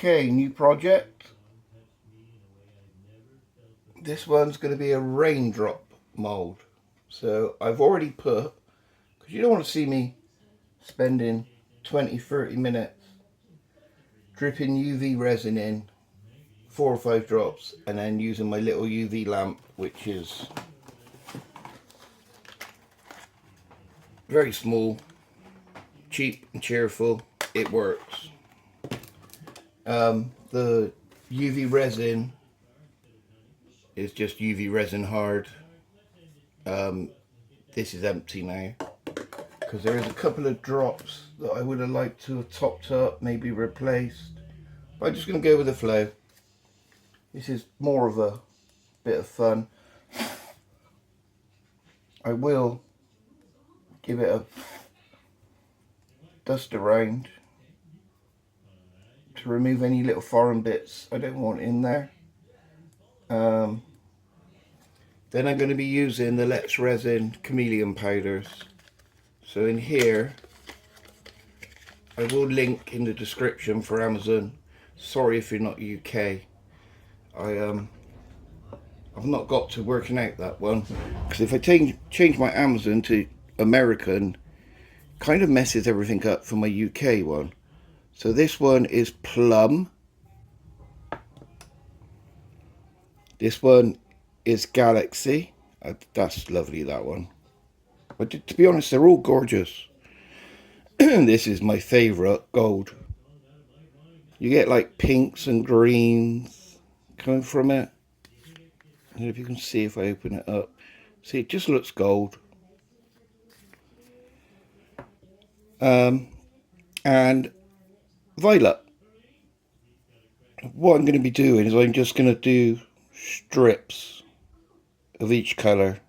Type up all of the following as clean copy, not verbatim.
Okay, new project. This one's going to be a raindrop mold. So I've already put, because you don't want to see me spending 20-30 minutes dripping UV resin in 4 or 5 drops and then using my little UV lamp, which is very small, cheap and cheerful. It works. The UV resin is just UV resin hard. This is empty now because there is a couple of drops that I would have liked to have topped up, maybe replaced, but I'm just going to go with the flow. This is more of a bit of fun. I will give it a dust around to remove any little foreign bits I don't want in there. Then I'm going to be using the Let's Resin chameleon powders. So in here, I will link in the description for Amazon. Sorry if you're not UK. I've not got to working out that one, because if I change my Amazon to American, kind of messes everything up for my UK one. So this one is plum. This one is galaxy. That's lovely, that one. But to be honest, they're all gorgeous. This is my favourite, gold. You get like pinks and greens coming from it. I don't know if you can see if I open it up. See, it just looks gold. And violet. What I'm going to be doing is I'm just going to do strips of each colour.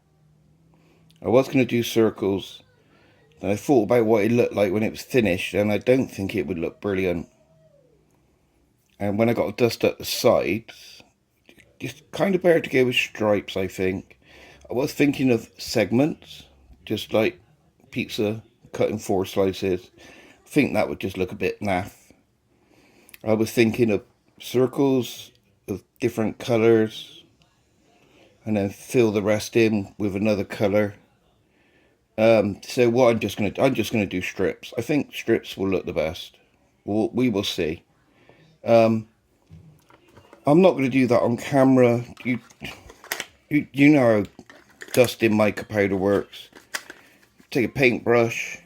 I was going to do circles, and I thought about what it looked like when it was finished, and I don't think it would look brilliant. And when I got to dust up the sides, it's kind of better to go with stripes, I think. I was thinking of segments, just like pizza cut in 4 slices. I think that would just look a bit naff. I was thinking of circles of different colours, and then fill the rest in with another colour. So what I'm just gonna do strips. I think strips will look the best. We will see. I'm not going to do that on camera. You know how dusting mica powder works. Take a paintbrush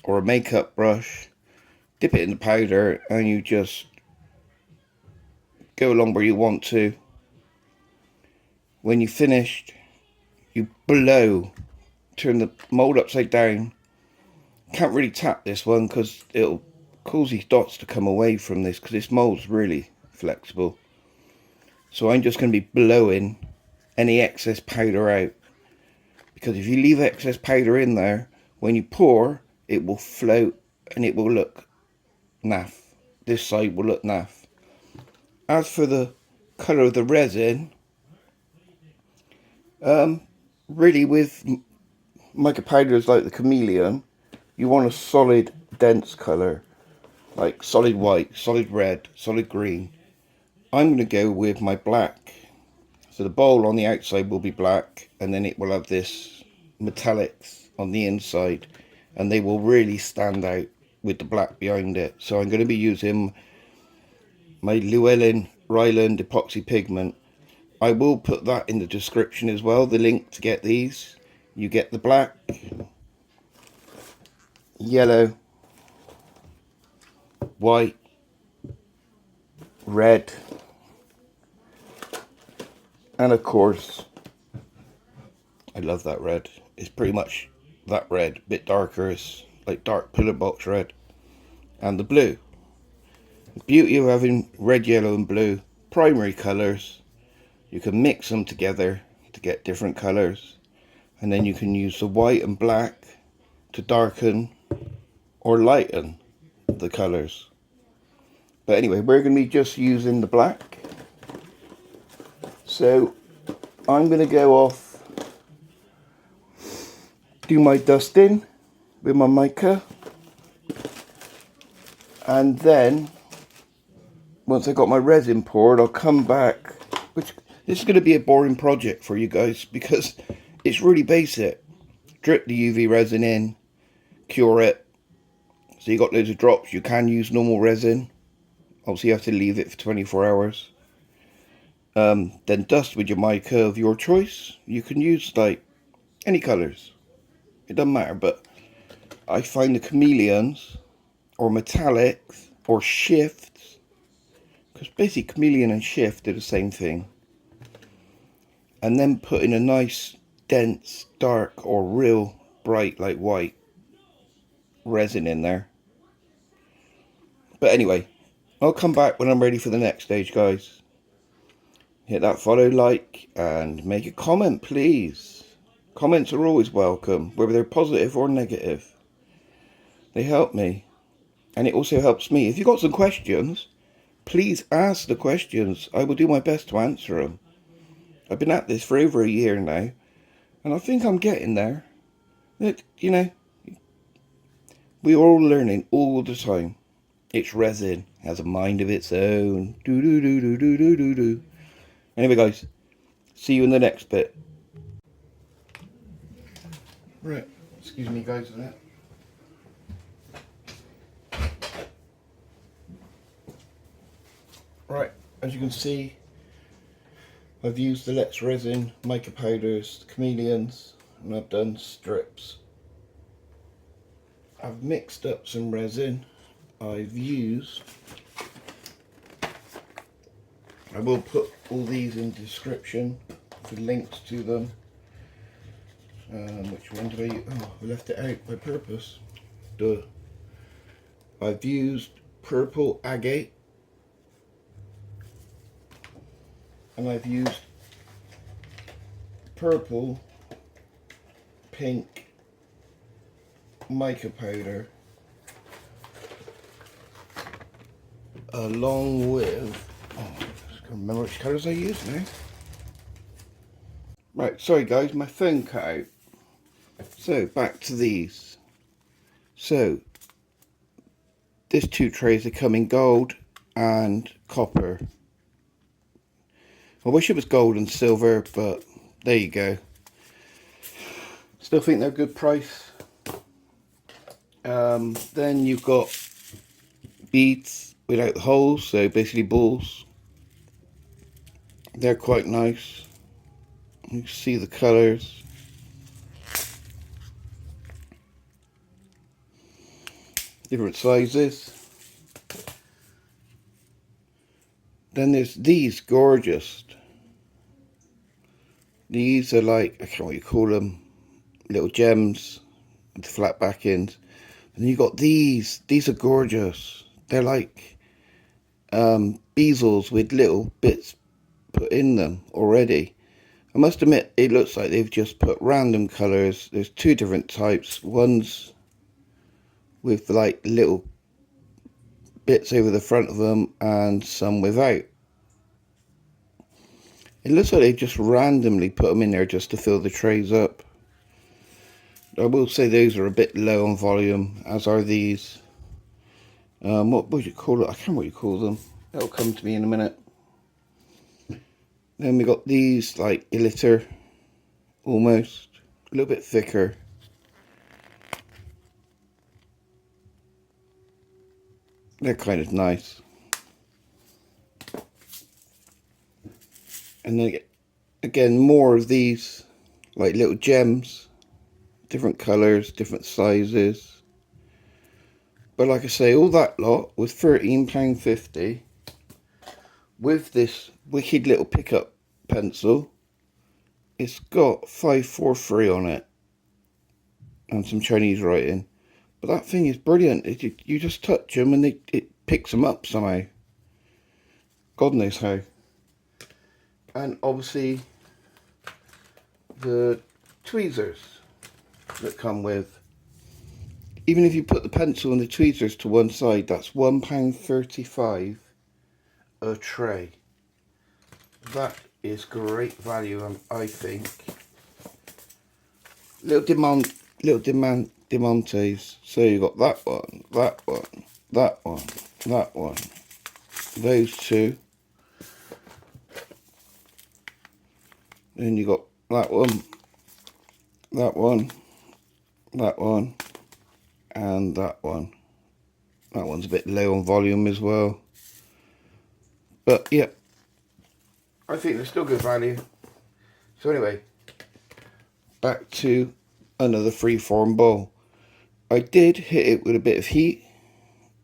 or a makeup brush, dip it in the powder, and you just go along where you want to. When you're finished, you blow, turn the mold upside down. Can't really tap this one because it'll cause these dots to come away from this, because this mold's really flexible. So I'm just going to be blowing any excess powder out, because if you leave excess powder in there, when you pour, it will float and it will look naff. This side will look naff. As for the colour of the resin, really with mica powders like the chameleon, you want a solid, dense colour, like solid white, solid red, solid green. I'm going to go with my black. So the bowl on the outside will be black, and then it will have this metallics on the inside, and they will really stand out with the black behind it. So I'm going to be using my Llewellyn Ryland epoxy pigment. I will put that in the description as well, the link to get these. You get the black, yellow, white, red, and of course, I love that red. It's pretty much that red, a bit darker. It's like dark pillar box red. And the blue. The beauty of having red, yellow and blue, primary colours, you can mix them together to get different colours. And then you can use the white and black to darken or lighten the colours. But anyway, we're going to be just using the black. So I'm going to go off, do my dusting with my mica, and then once I got my resin poured, I'll come back, which this is going to be a boring project for you guys because it's really basic. Drip the UV resin in, cure it. So you got loads of drops. You can use normal resin. Obviously you have to leave it for 24 hours. Then dust with your mica of your choice. You can use like any colours. It doesn't matter, but I find the chameleons or metallics or shifts, because basically chameleon and shift are the same thing. And then putting a nice dense dark or real bright like white resin in there. But anyway, I'll come back when I'm ready for the next stage, guys. Hit that follow, like, and make a comment, please. Comments are always welcome, whether they're positive or negative. They help me, and it also helps me. If you've got some questions, please ask the questions. I will do my best to answer them. I've been at this for over a year now, and I think I'm getting there. You know, we're all learning all the time. It's resin, has a mind of its own. Do do do do do do do do. Anyway, guys, see you in the next bit. Right, excuse me, guys, for that. Right, as you can see, I've used the Let's Resin, mica powders, chameleons, and I've done strips. I've mixed up some resin. I've used, I will put all these in the description for links to them. Which one did I use? Oh, I left it out by purpose. Duh. I've used purple agate, and I've used purple, pink mica powder, along with, oh, I can't remember which colours I used now. Right, sorry guys, my phone cut out. So back to these. So this 2 trays are come in gold and copper. I wish it was gold and silver, but there you go. Still think they're a good price. Then you've got beads without the holes, so basically balls. They're quite nice. You can see the colours. Different sizes. Then there's these gorgeous. These are like, I can't know what you call them, little gems with flat back ends. And you got these are gorgeous. They're like bezels with little bits put in them already. I must admit, it looks like they've just put random colours. There's 2 different types. One's with like little bits over the front of them and some without. It looks like they've just randomly put them in there just to fill the trays up. I will say those are a bit low on volume, as are these. What would you call it? I can't remember what you call them. That'll come to me in a minute. Then we got these like glitter, almost a little bit thicker. They're kind of nice. And then again, more of these like little gems, different colours, different sizes. But like I say, all that lot was £13.50 with this wicked little pickup pencil. It's got 543 on it and some Chinese writing. But that thing is brilliant. You just touch them and it picks them up somehow. God knows how. And obviously the tweezers that come with. Even if you put the pencil and the tweezers to one side, that's £1.35 a tray. That is great value, I think. Little Diamantes. So you got that one, that one, that one, that one. those two. Then you got that one, that one, that one, and that one. That one's a bit low on volume as well. But yeah, I think they're still good value. So anyway, back to another freeform bowl. I did hit it with a bit of heat,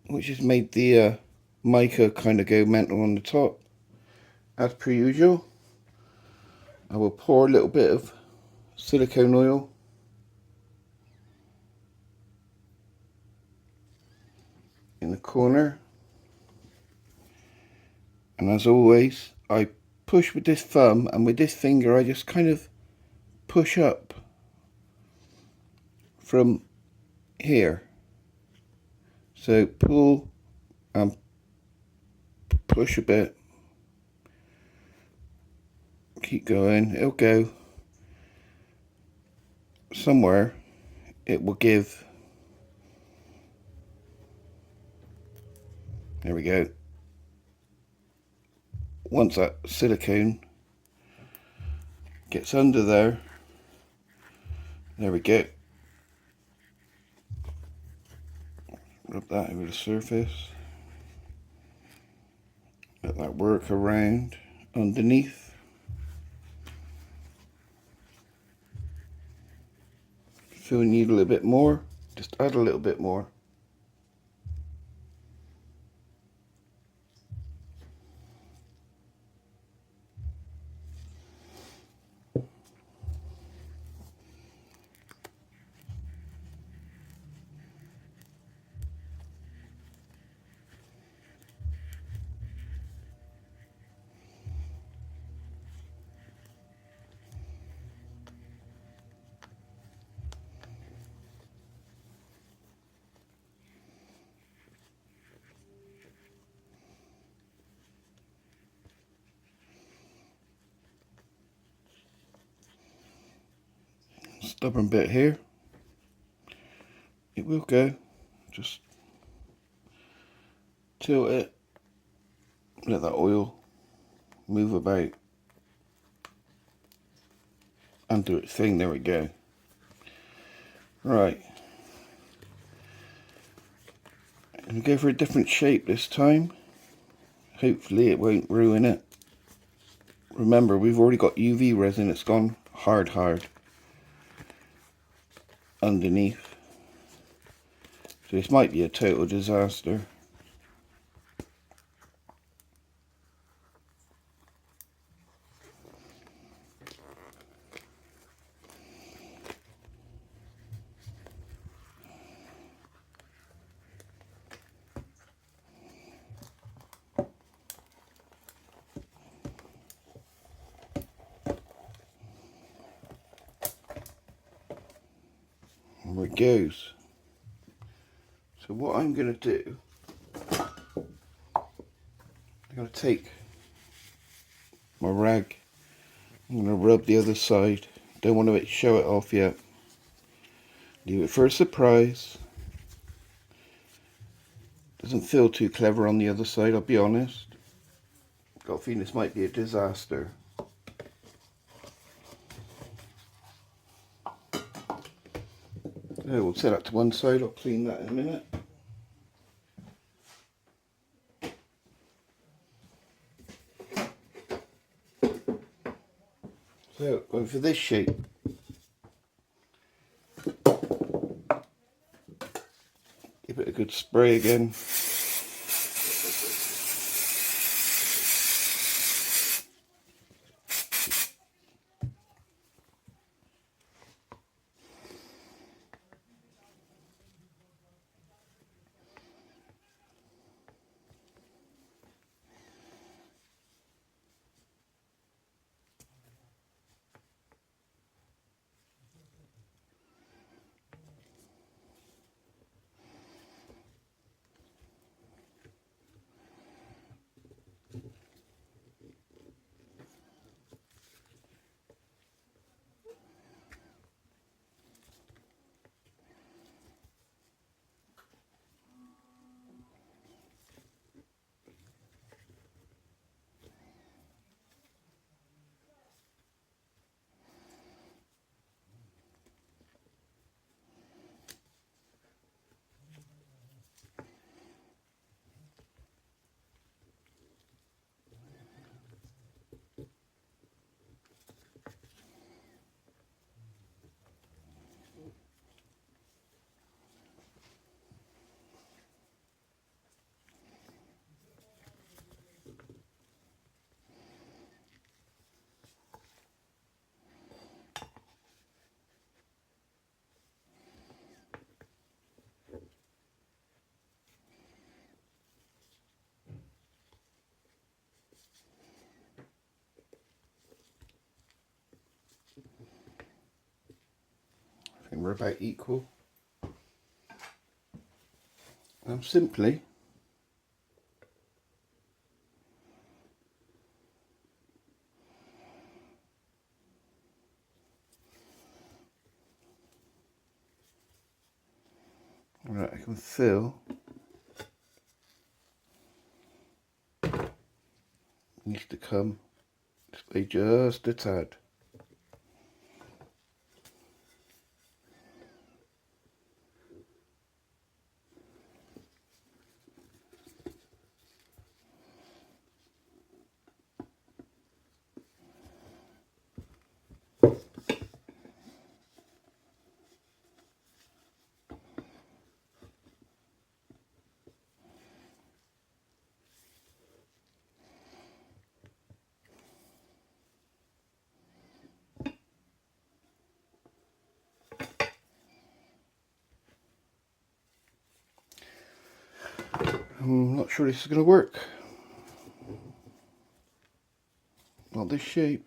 which has made the mica kind of go mental on the top. As per usual, I will pour a little bit of silicone oil in the corner, and as always I push with this thumb, and with this finger I just kind of push up from here. So pull and push a bit, keep going, it'll go somewhere, it will give. There we go. Once that silicone gets under there we go. Rub that over the surface. Let that work around underneath. If you need a little bit more, just add a little bit more. Stubborn bit here. It will go. Just tilt it. Let that oil move about and do its thing. There we go. Right. I'm going to go for a different shape this time. Hopefully it won't ruin it. Remember, we've already got UV resin. It's gone hard underneath. So this might be a total disaster. There it goes. So what I'm going to do, I'm going to take my rag, I'm going to rub the other side. Don't want to show it off yet. Leave it for a surprise. Doesn't feel too clever on the other side, I'll be honest. Got a feeling this might be a disaster. So we'll set that to one side, I'll clean that in a minute. So, going for this shape. Give it a good spray again. and we're about equal. I'm simply right, I can feel needs to come just a tad. I'm not sure this is going to work. Not this shape.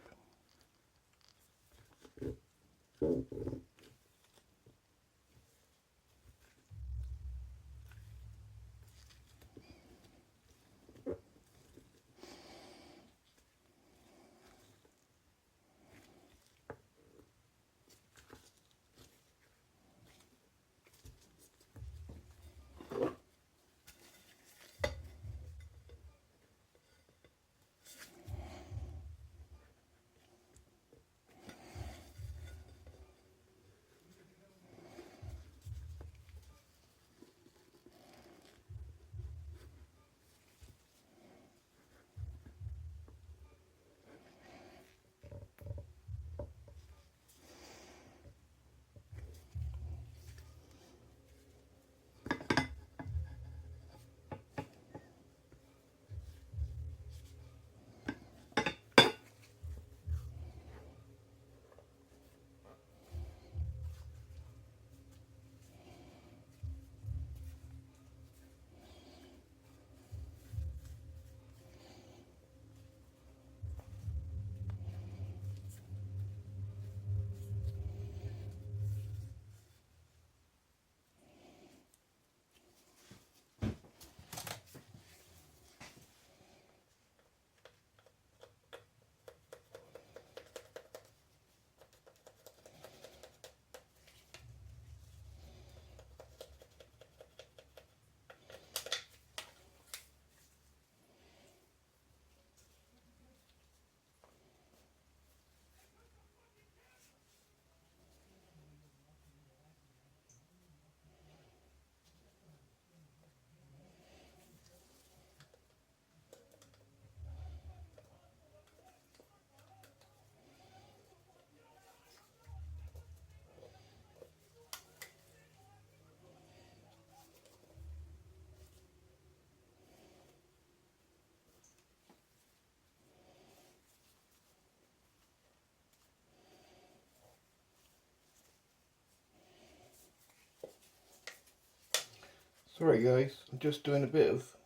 Sorry guys, I'm just doing a bit of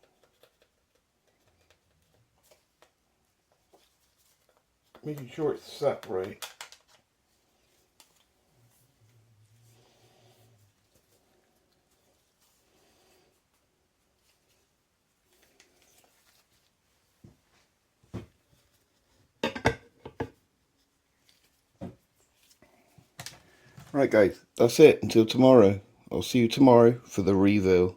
making sure it's sat right. Right guys, that's it until tomorrow. I'll see you tomorrow for the reveal.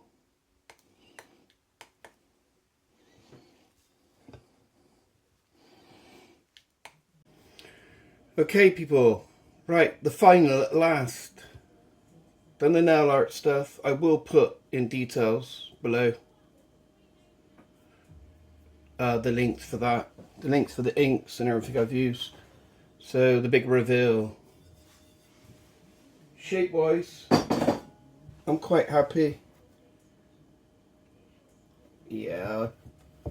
Okay people, right, the final at last. Done the nail art stuff. I will put in details below the links for that. The links for the inks and everything I've used. So the big reveal. Shape wise, I'm quite happy. Yeah, I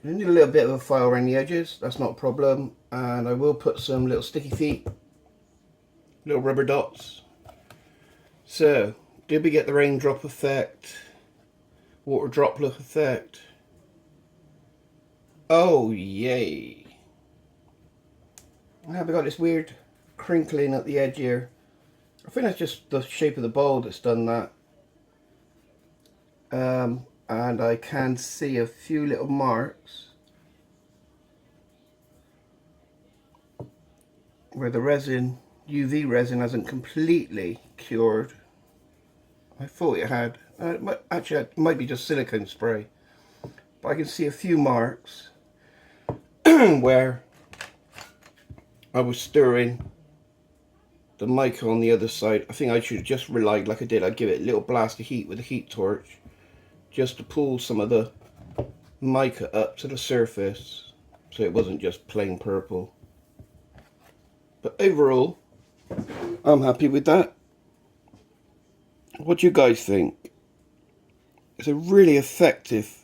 need a little bit of a file around the edges, that's not a problem. And I will put some little sticky feet, little rubber dots. So, did we get the raindrop effect? Water droplet effect? Oh, yay. Have we got this weird crinkling at the edge here? I think that's just the shape of the bowl that's done that. And I can see a few little marks where the resin, UV resin, hasn't completely cured. I thought it had. Actually, it might be just silicone spray. But I can see a few marks where I was stirring the mica on the other side. I think I should have just relied, like I did, I'd give it a little blast of heat with a heat torch just to pull some of the mica up to the surface so it wasn't just plain purple. But overall, I'm happy with that. What do you guys think? It's a really effective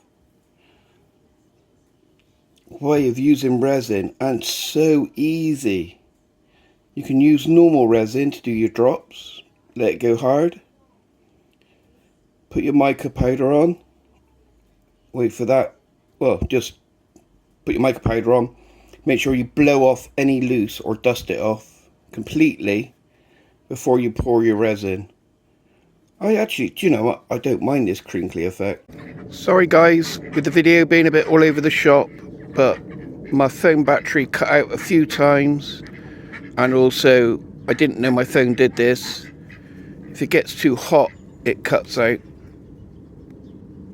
way of using resin and so easy. You can use normal resin to do your drops, let it go hard, put your mica powder on, wait for that, well, just put your mica powder on, make sure you blow off any loose or dust it off completely before you pour your resin. I actually, do you know what, I don't mind this crinkly effect. Sorry guys, with the video being a bit all over the shop, but my phone battery cut out a few times, and also I didn't know my phone did this. If it gets too hot, it cuts out.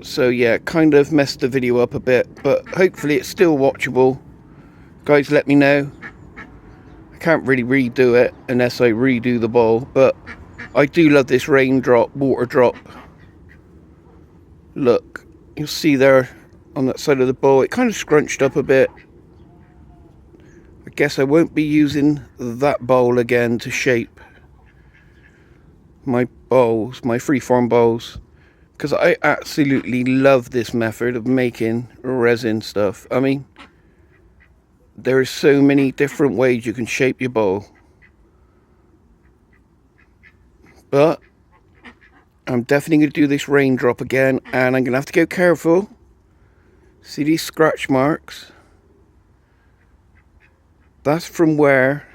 So yeah, kind of messed the video up a bit, but hopefully it's still watchable. Guys, let me know. I can't really redo it unless I redo the bowl, but I do love this raindrop, water drop. Look, you'll see there on that side of the bowl, it kind of scrunched up a bit. I guess I won't be using that bowl again to shape my bowls, my freeform bowls, because I absolutely love this method of making resin stuff. I mean, there are so many different ways you can shape your bowl. But I'm definitely going to do this raindrop again, and I'm going to have to go careful. See these scratch marks? That's from where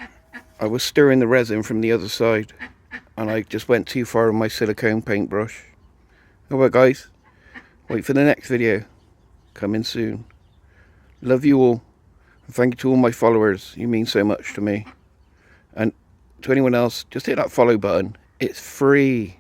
I was stirring the resin from the other side, and I just went too far with my silicone paintbrush. Alright guys, wait for the next video, coming soon. Love you all, and thank you to all my followers, you mean so much to me. And to anyone else, just hit that follow button, it's free.